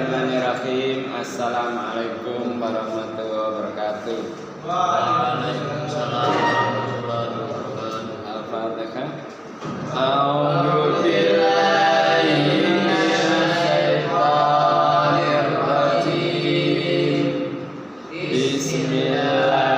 Bismillahirrahmanirrahim. Assalamualaikum warahmatullahi wabarakatuh. Waalaikumsalam warahmatullahi wabarakatuh. Al-Fatihah. A'udzu billahi minasyaitonir rajim. Bismillahirrahmanirrahim.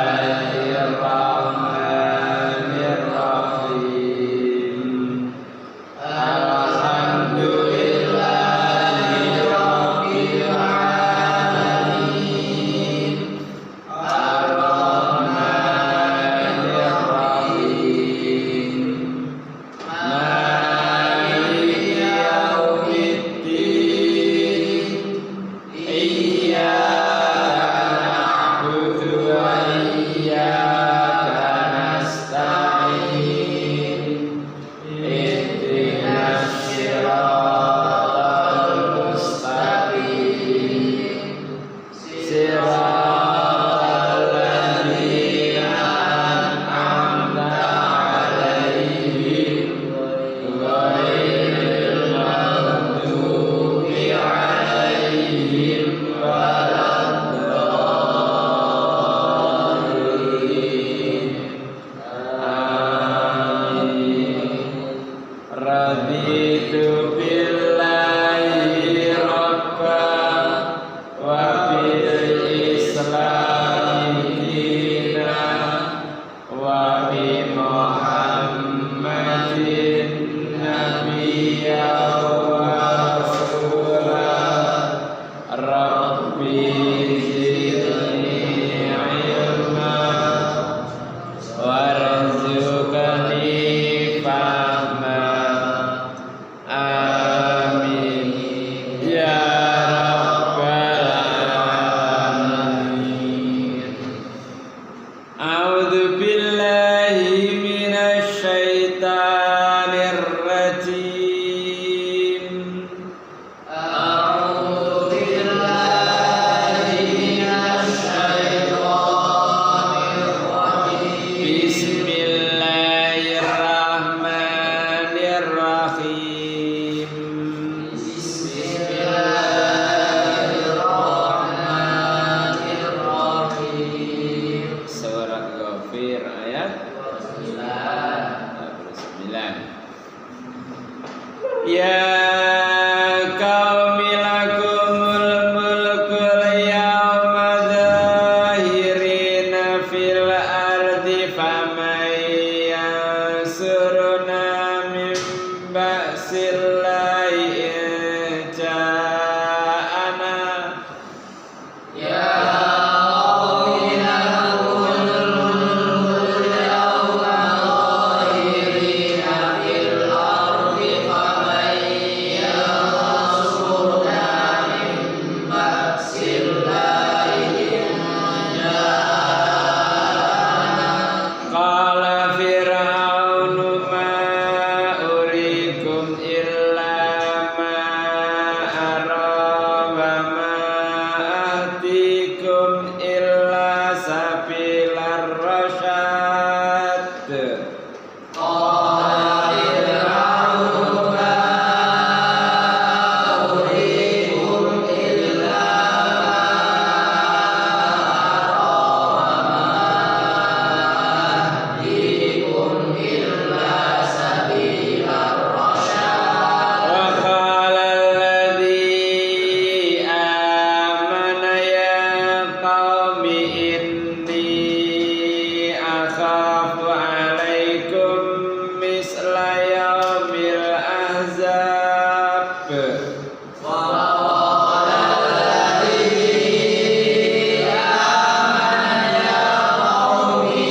Raditu billahi rabban wa bil islami dinan wa bi Muhammadin nabiyyan wa rasulan rabbi zidni ilman warzuqni fahman. Amin ya rabbal alamin. A'udzu billahi minasy syaithanir rajim. A'udzu billahi minasy syaithanir rajim. Bismillahirrahmanirrahim. Bismillahirrahmanirrahim. Surat Ghafir ayat 49. Ya qaumi lakumul mulkul yawma zahirina fil ardi faman yansuruna min ba'sillahi in ja'ana. Ya qaumi lakumul mulkul yawma zahirina fil ardi faman yansuruna min ba'sillahi in ja'ana. Qala Fir'aunu ma urikum illa ma ara wa ma ahdikum illa sabilar rasyad. Qala Fir'aunu ma urikum illa ma ahdikum illa sabilar rasyad. Wa qala alladhi amana ya qaumi inni akhafu alaikum misla yaumil ahzab. Wa qala alladhi amana ya qaumi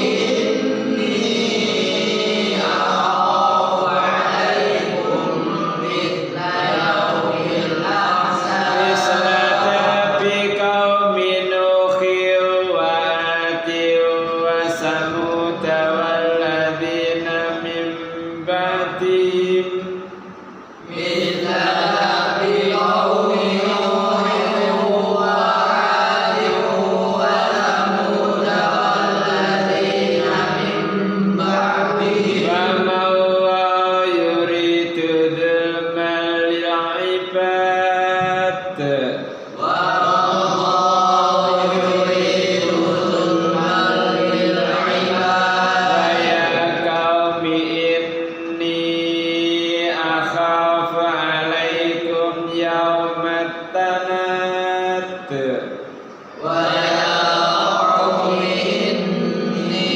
inni akhafu alaikum mithla yaumil ahzab. Misla dabi qaumi Nuhin wa Adin wa Samud walladzina min ba'dihim. Mithla dabi qaumi Nuhin wa Adin wa Thamud walladzina min ba'dihim. Wa ma Allahu yuridu dzulman lil ibad. tanat wa ya qawmi inni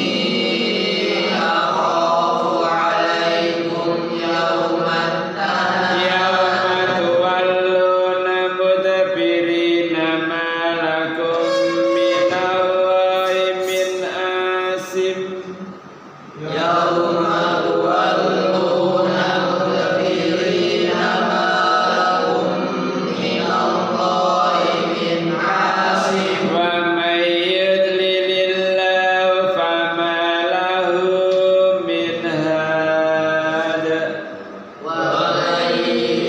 akhafu alaikum yawmat tanat yawma tuwalluna mudbirina ma lakum min Allahi min asim yawma tuwalluna mudbirina ma lakum min Allahi min asim wa may yudlilillahu fama lahu min had wa man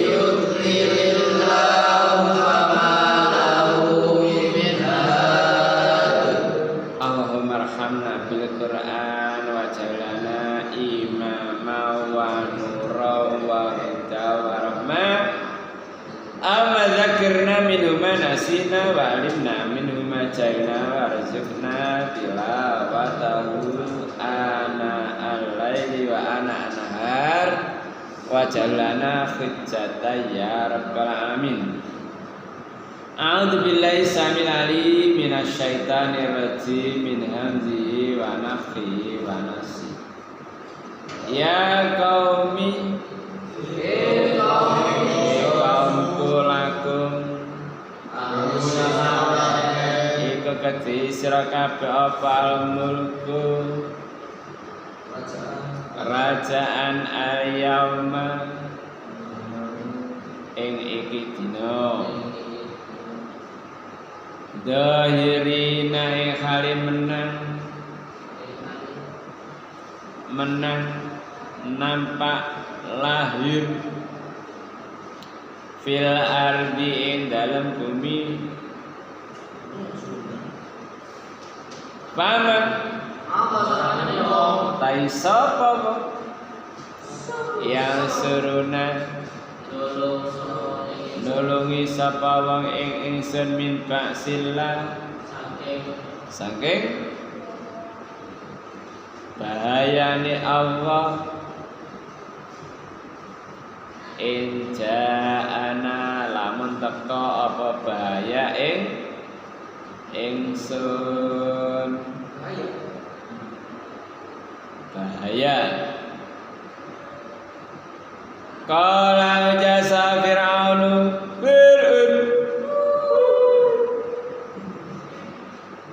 yudlilillahu fama lahu min had Allahumma arhamna bil Qur'an wa jalana imama wa nura wa huda wa rahmah amma dzakirna minhu ma nasina wa alimna minhu ma jahilna warzuqna tilawatahu ana al-laili wa ana an-nahar wa jalana hujjata ya rabbal alamin. A'udzu billahi samil alim minasy syaithanir rajim min hamzihi wa nafthihi wa nafsi. Ya qaumi kaumku lakum iku kedhi sira kabeh apa al-mulku kerajaan al-yauma ing iki dina Dahirina ing hali menang nampak lahir fil ardi ing dalam bumi paman tai sapa yang suruna nulungi sapa wong ing ingsun min ba'sillah saking bahayane Allah in ja'ana lamun teka apa bahaya ing ingsun bahaya qala jasa fir'aunu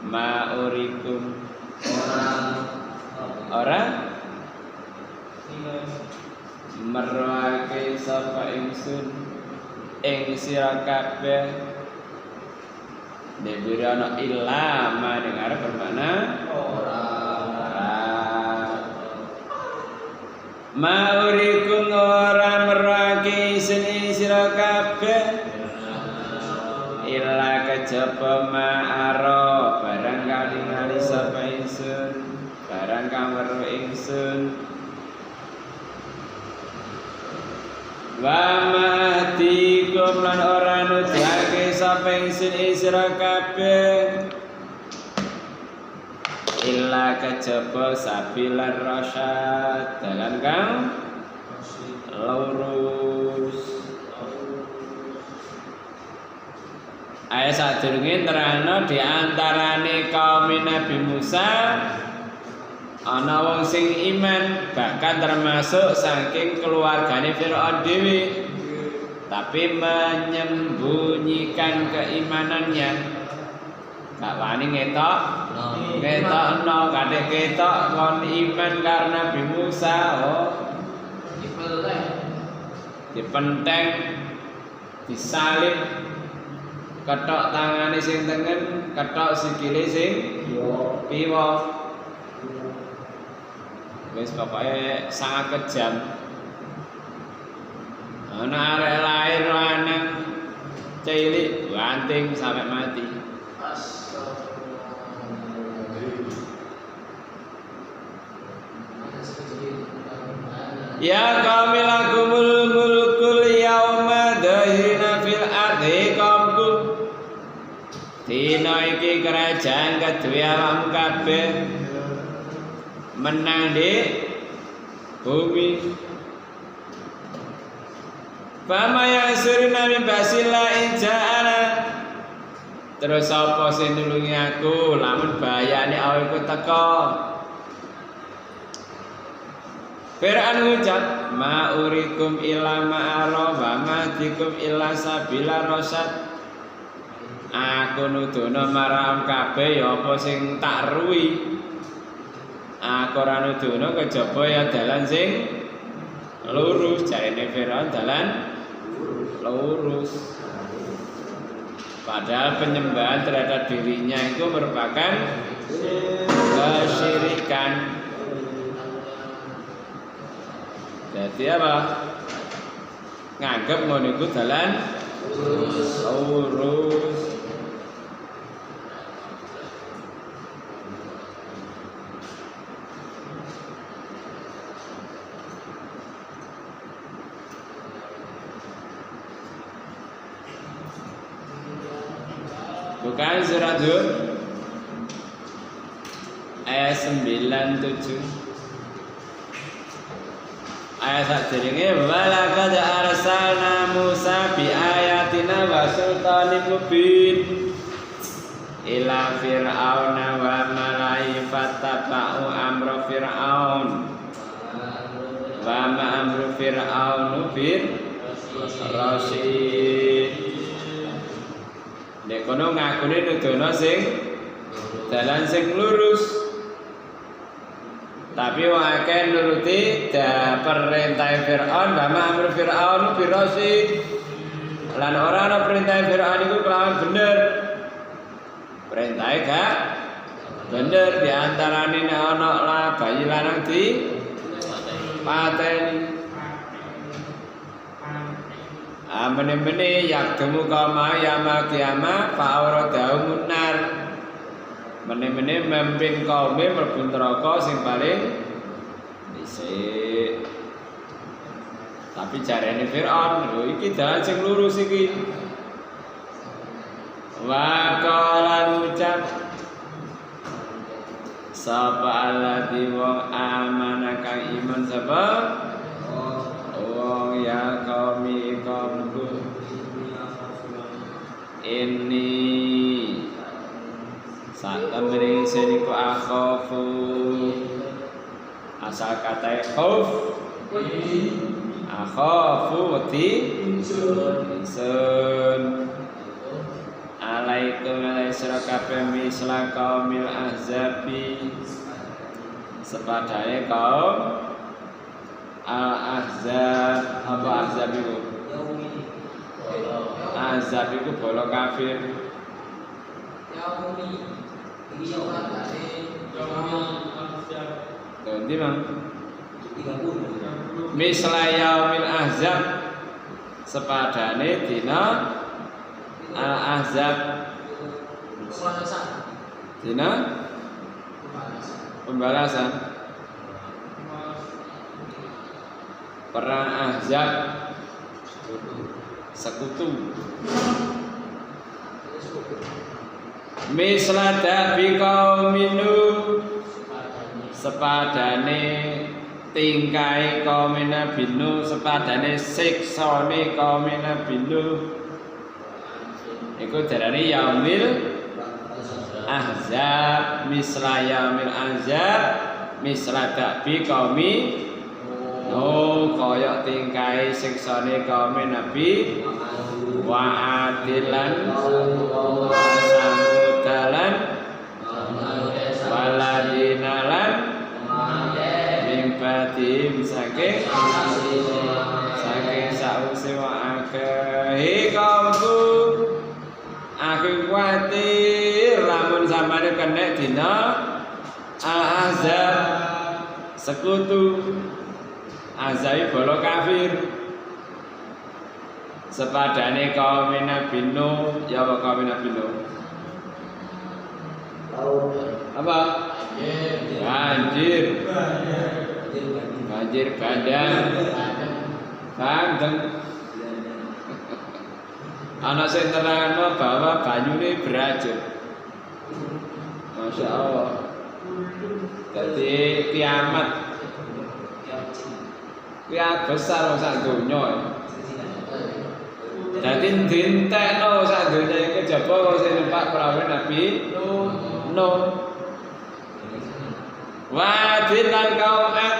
ma urikum orang merwake sapa ingsun ing sira kabeh dhewe ana ilama dengar bermana Maurikum ora merwake seni sira kabeh illa kejaba ma'ara barang kali sapa ingsun barang kang weruh ingsun wa mahdikum lan ora nuduhake sapa ingsun sira kabeh illa kejaba sabilar rasyad dalan kang lurus. Ayat sadurunge terangno di antarane kaum Nabi Musa ana wong sing iman bahkan termasuk saking keluargane Firaun dhewe tapi menyembunyikan keimanannya. Gak wani ngetokno kadek ketok kon iman karena Nabi Musa dipenteng disalib ketok tangane sing tengen ketok sikile sing kiwa wis pokoke sangat kejam. Ana arek lahir lanang cilik banting sampai mati. Ya qaumi lakumul mulkul yauma dahirina fil ardi qaumku dina iki kerajaan kedue awakmu kabeh menang di bumi. Fama yang surina min basila inja Terus sapa sing nulungi aku lamun bahayane awake ku teka. Fir'aun ngucap ma urikum illa ma'ara wa ma dikum illa sabila rasyad. Aku nudono marang kabeh ya apa sing tak ruwi. Aku ora nudono kejaba ya dalan sing lurus. Jarene Fir'aun dalan lurus. Padahal penyembahan terhadap dirinya itu merupakan kesyirikan. Jadi apa? Nganggep ngono iku dalan lurus. Bukan surat Hud ayat 97. Ayat sadurunge walaqad arsalna Musa bi ayatina wa sultanin mubin ila fir'auna wa mala'i fattaba'u amra fir'aun wa ma amru fir'aunu bir rasyid. Nek kono ngakune nudono sing dalan sing lurus. Tapi wong akeh nuruti perintah Firaun, wa amru Firaun bi rasyid. Lan ora ana perintah Firaun iku kelawan bener. Perintahe gak bener di antarane nek ana lah bayi lanang di pateni. Amene-mene yak temu kama yama kiamah fa daun nar. Mene-mene memimpin kaume mlebu neraka sing paling dhisik. Tapi jarene Firaun, lho iki dalan sing lurus iki. Wa qala ngucap sapa alladzi wong amana kang iman sapa wong ya qaumi qaumku ini satemene seniku akhafu asal kata khauf akhafu wedi ingsun alaikum alaisra kabeh misla qaumil ahzabi sepadane kaum al-ahzab. Apa ahzab itu? Ahzab itu bolo kafir. Ganti bang. Misla yaumil ahzab sepadane dina al-ahzab. Dina pembalasan. Perang Ahzab sekutu. Mislada bi qauminu sepadane tingkai kaum Nabi Nuh sepadane siksane kaum Nabi Nuh iku darane yaumil ahzab. Misla yaumil ahzab mislada bi qaumi Nuh kaya tingkai siksane kaum Nabi wa adilan samudalan waladinalan mimbadim saking sausi wa akeh kaumku aku kuwatir lamun sampeyan kena dina al-ahzab sekutu. Azai bolo kafir sepadane kaum Nabi Nuh. Ya apa kaum Nabi Nuh? Apa? Banjir bandang bandeng. Ana sing nerangno bahwa banyune beracun. Masya Allah. Jadi kiamat kiamat besar sak donya. Dadi dintekno sak donya iki jaba kok sing numpak kaum Nabi Nuh. Wa lan kaum Ad.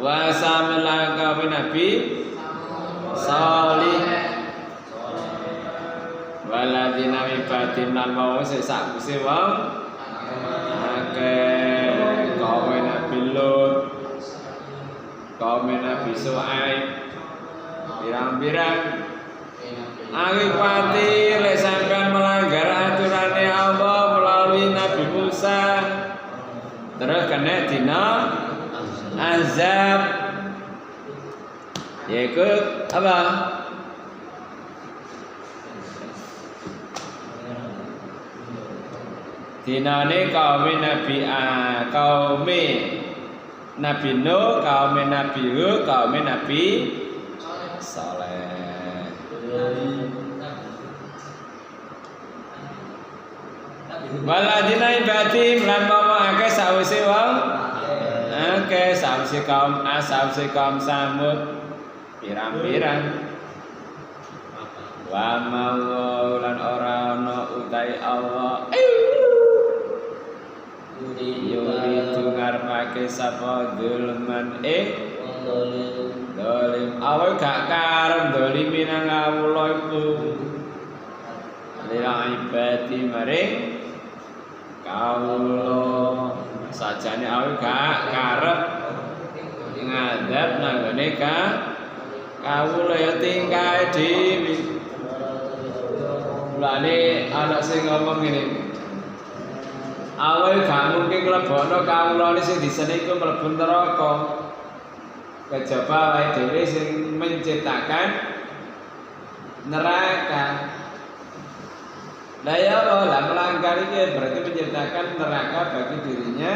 Wa Samud lan kaum Nabi Salih. Waladina mibatin lan wong sing sakuse wong akeh kaum Nabi Lut, kaum Nabi Syuaib, pirang-pirang akibat lek sampean melanggar aturane Allah melalui Nabi Musa terus kena dina azab yaitu apa? Dinane kaum Nabi Nuh, kaum Nabi Hud, kaum Nabi Saleh. Waladina ibadim lan momo akeh sawise wong akeh sawise kaum As, sawise kaum Samud pirang-pirang. Wa ma'u lan ora ana utai Allah yuridu ngarepake sapa zulman dolim awal gak karep dolimi nang kawula iku lila ibadi maring kawula sajane awal gak karep ngadab nang gone kawula ya tingkae dhewe. Mulane ana sing ngomong ngene. Awal gak mungkin mlebono kawulane sing disene iku mlebu neraka. Kejaba awake dhewe sing menciptakan neraka. Lah ya Allah, melanggar iki berarti menciptakan neraka bagi dirinya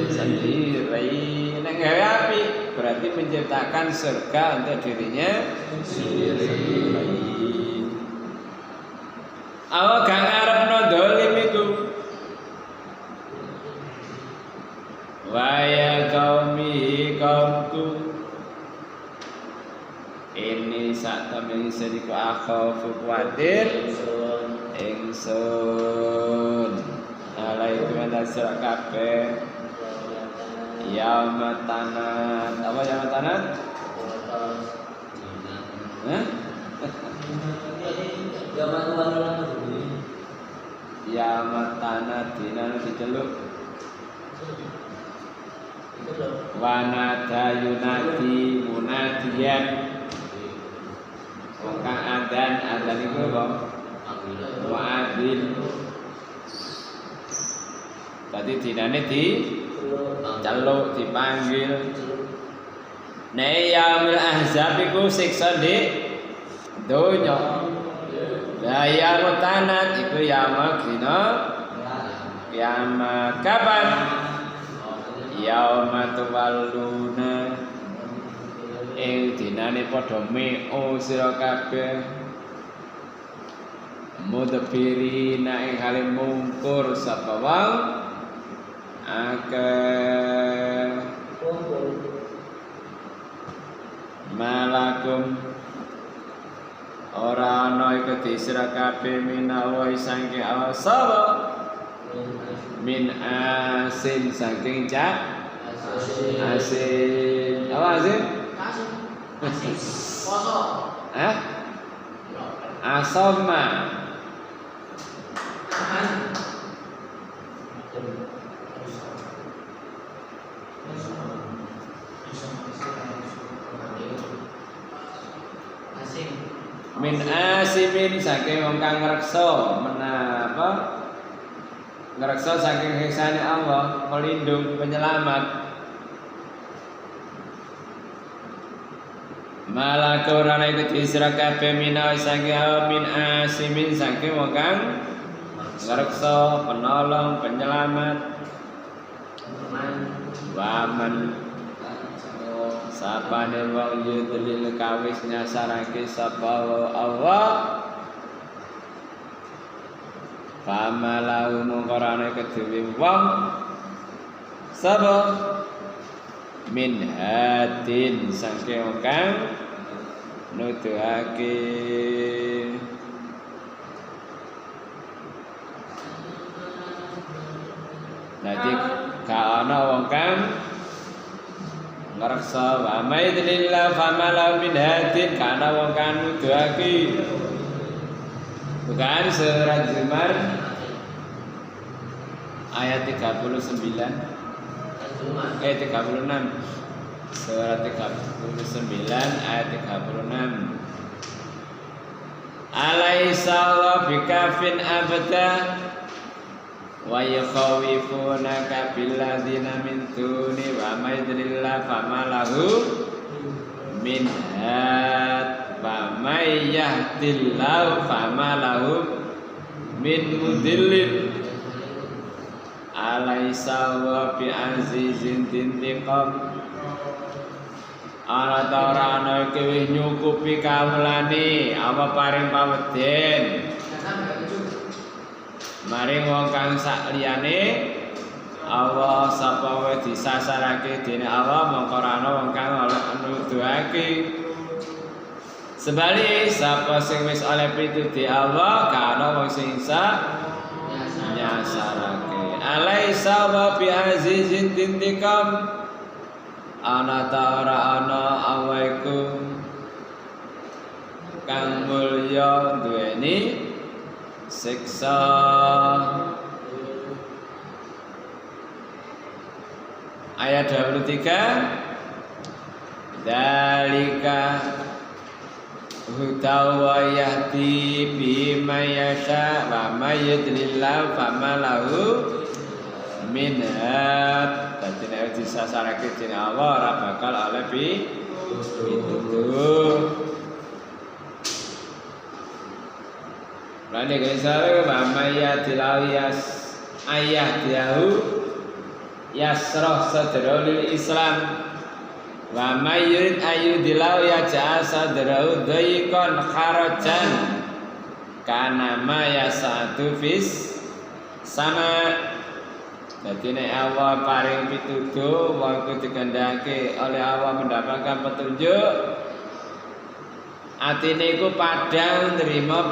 sendiri. Nek gawe api berarti menciptakan surga untuk dirinya sendiri. Awak gak ngarepno dolim iku. Wa ya qaumi qaumku ini sak temen sediko akhafu kuwatir ingsun alaikum anasra kabeh yaumatanat apa yaumatanat yaumatanat dinan diceluk wanada yunadi munadiyan wong kang adzan iku apa muadzin tadi dinane di celuk dipanggil nek yaumil ahzab iku siksa di donya la yaumut tanat iku yaumul kiamat kapan yauma tuwalluna dinane padha meo sira kabeh mudbirina ing hale mungkur sapa wong akeh malakum ora ana iku disira kabeh minawa sangke awasaba min asin saking cak asin apa asin? Asin poso asoma min asimin saking wong kang ngreksa menapa ngreksa saking siksane Allah, melindung, penyelamat. Malaka ora iku disira kabeh minawi saking min asimin saking wong kang ngreksa, penolong, penyelamat. Waman sapane wong yudlil kawis nyasarake sapa Allah pamalau mungkorane kedhewe wong sapa min hadin saking kang nuduhake kang ngreksa wa maidlillah famala min hadin kana wong kang nuduhake bukan surat Zumar ayat 39 36 surat 39 ayat 36 Alaysa Allah bikafin abada wa yakhawifunaka billadzina min duni wa maydrillah famalahu min had wa may yahdillahu famalahu min mudillin Alaysa Allah bi'azizin dintiqam ana ta ora ana iki wis nyukupi kawulane apa paring paweden maring wong kang sak liyane Allah sapa wae disasarake dene Allah mongko ora ana wong kang nuduhake sebali sapa sing wis oleh pituti Allah ka ana wong sing nyasarake alaisa wa bi azizin tintikam ana ta ora ana awaiku kang mulya duweni siksa ayat 23 dalika hudawa yahdi bima yasha wa may yudlillah famalahu min had dadi nek disasarake dening Allah ora bakal oleh pitutur Lane gesare mamaya tilawiyas ayah diahu yasrah sadraul Islam wa mayyid ayu dilaw ya sadrau dayqan kharajan kana ma yasatu fis sama dadi nek Allah paring pituduh wong iku dikendhake oleh Allah mendapatkan petunjuk atine iku padhang nerima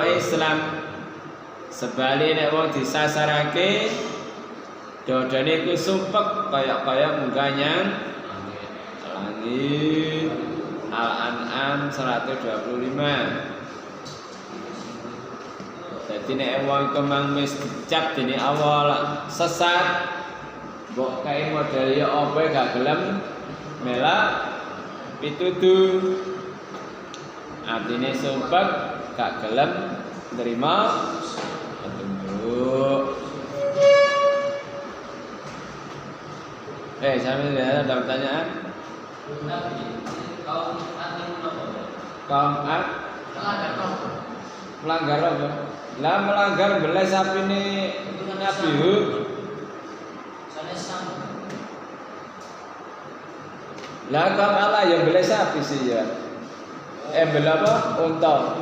Islam sebali nek wong disasarake dodane iku sumpek kaya munggahnya langit Al-An'am 125 jadi nek wong iku mang wis dicap dening Allah sesat mbok kae model ya apa gak gelem melak pituduh artine sumpek gak gelem nerima petunjuk. Sampai ada pertanyaan? Kaum Ad melanggar apa? Lah melanggar belai sapi ini Nabi Hud. Lah kaum Allah yang belai sapi sih ya. Bela apa? Unta.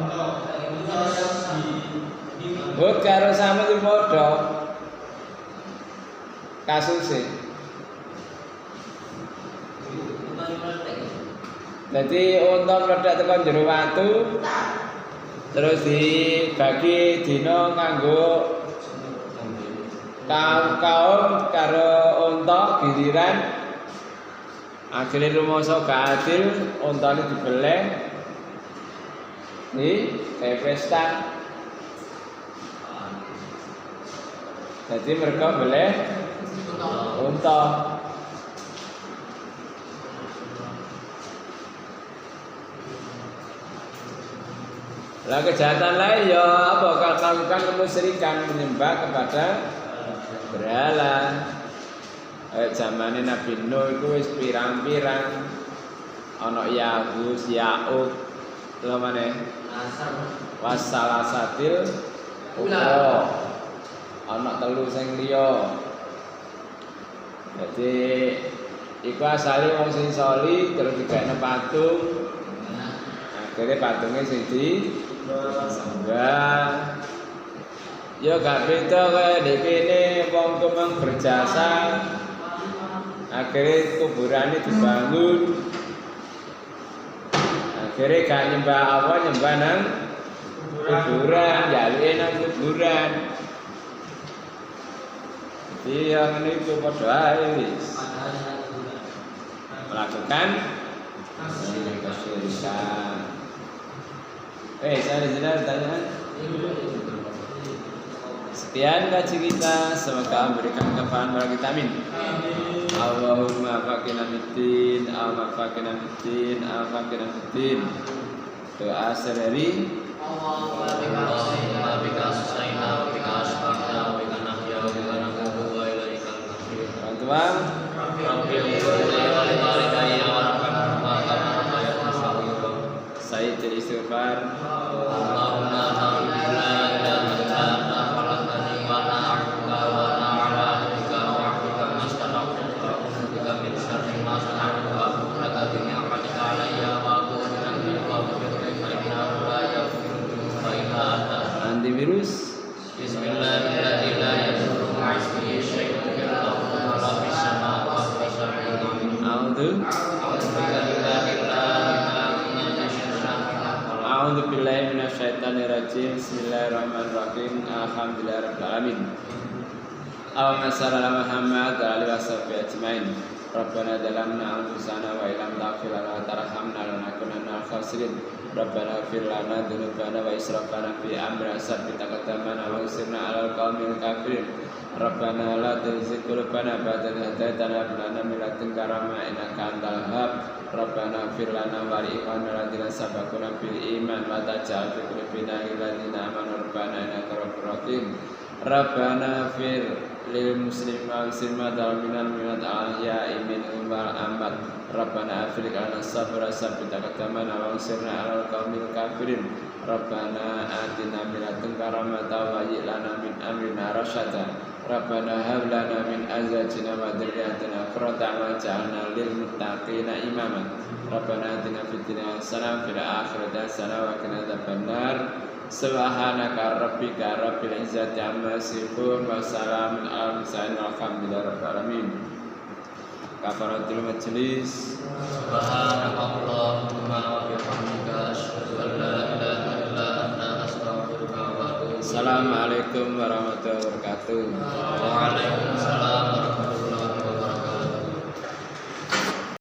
Hud karo sama di padha kasuse. Jadi unta meledak tekan jero watu terus dibagi dina nganggo kaum karo unta giliran akhirnya rumangsa gak adil untane dibeleh kayak pesta. Jadi mereka beleh unta. Lah kejahatan lain ya apa kalau kemusyrikan menyembah kepada berhala. Zamane Nabi Nuh iku wis pirang-pirang ana Yahus, Ya'uq, lha maneh wasalasatil ula. Ana telu sing liya. Dadi iku asale wong sing soli terus digawene patung. Akhirnya patungnya sing disembah. Ya gak beda kaya dikene wong kemeng berjasa. Akhirnya kuburannya dibangun. Akhirnya gak nyembah apa nyembah nang kuburan, jalike nang kuburan. Tiang niku padha ae wis melakukan kesyirikan. Saya di sini ada pertanyaan. Sekian kaji kita, semoga memberikan kefahaman bagi kita, amin. Allahumma faqina fiddin, Allahumma faqina fiddin, Allahumma faqina fiddin. Doa sehari. Allahumma bika astaghfiruna wa bika astaghfiruka wa bika nahya wa bika naqumu wa ilaikal masir. Orang tua, Rabbi ighfirli wa li walidayya warhamhuma kama rabbayani shaghira. saya jadi istighfar. Allahumma la ilaha illa anta khalaqtani wa ana abduka wa ana ala ahdika wa ahdika mastata'tu wa a'udzu bika min syarri ma sana'tu wa a'udzu bika bi ni'matika alayya wa a'udzu bika min ghadabi fa innahu la yaghfiru dhunuba illa anta. Antivirus. Bismillahirrahmanirrahim. La yadurru ma'a ismihi syai'un fil ardi wa la fis samaa'i wa huwa as-sami'ul 'aliim. A'udzu. A'udzu bika A'udzu billahi minasyaitonir rajim. Bismillahirrahmanirrahim. Alhamdulillahirabbil alamin. Allahumma shalli ala Muhammad wa alihi washabihi ajmain. Rabbana zalamna anfusana wa illam taghfir lana wa tarhamna lanakunanna minal khasirin. Rabbana ighfir lana dzunubana wa israfana fi amrina tsabbit aqdamana wa ansirna 'alal qaumil kafirin. Rabbana la tuzigh qulubana ba'da idh hadaytana wa hab lana min ladunka rahmah innaka antal wahhab. Rabbana ighfir lana wa li ikhwanina alladziina sabaquna bil iman wa la taj'al fi qulubina ghillan lil ladzina amanu rabbana innaka ra'ufur rahim. Rabbana ighfir lil muslimin wal muslimat wal mu'minat al-ahya'i minhum wal amwat. Rabbana afrigh 'alaina sabra sabbit aqdamana wa ansirna 'alal qaumil kafirin. Rabbana atina min ladunka rahmatan wa hayyi' lana min amrina rasyada. Rabbana hab lana min azwajina wa dzurriyyatina qurrata a'yun waj'alna lil muttaqina imama. Rabbana atina fid dunya hasanah wa fil akhirati hasanah wa qina adzabannar. Subhanaka rabbika rabbil izzati amma yasifun wa salamun alal mursalin walhamdulillahi rabbil alamin. Kafaratul majlis. Subhanakallahumma wa bihamdika asyhadu an la ilaha illa anta astaghfiruka wa atubu ilaik. Assalamualaikum warahmatullahi wabarakatuh. Waalaikumsalam.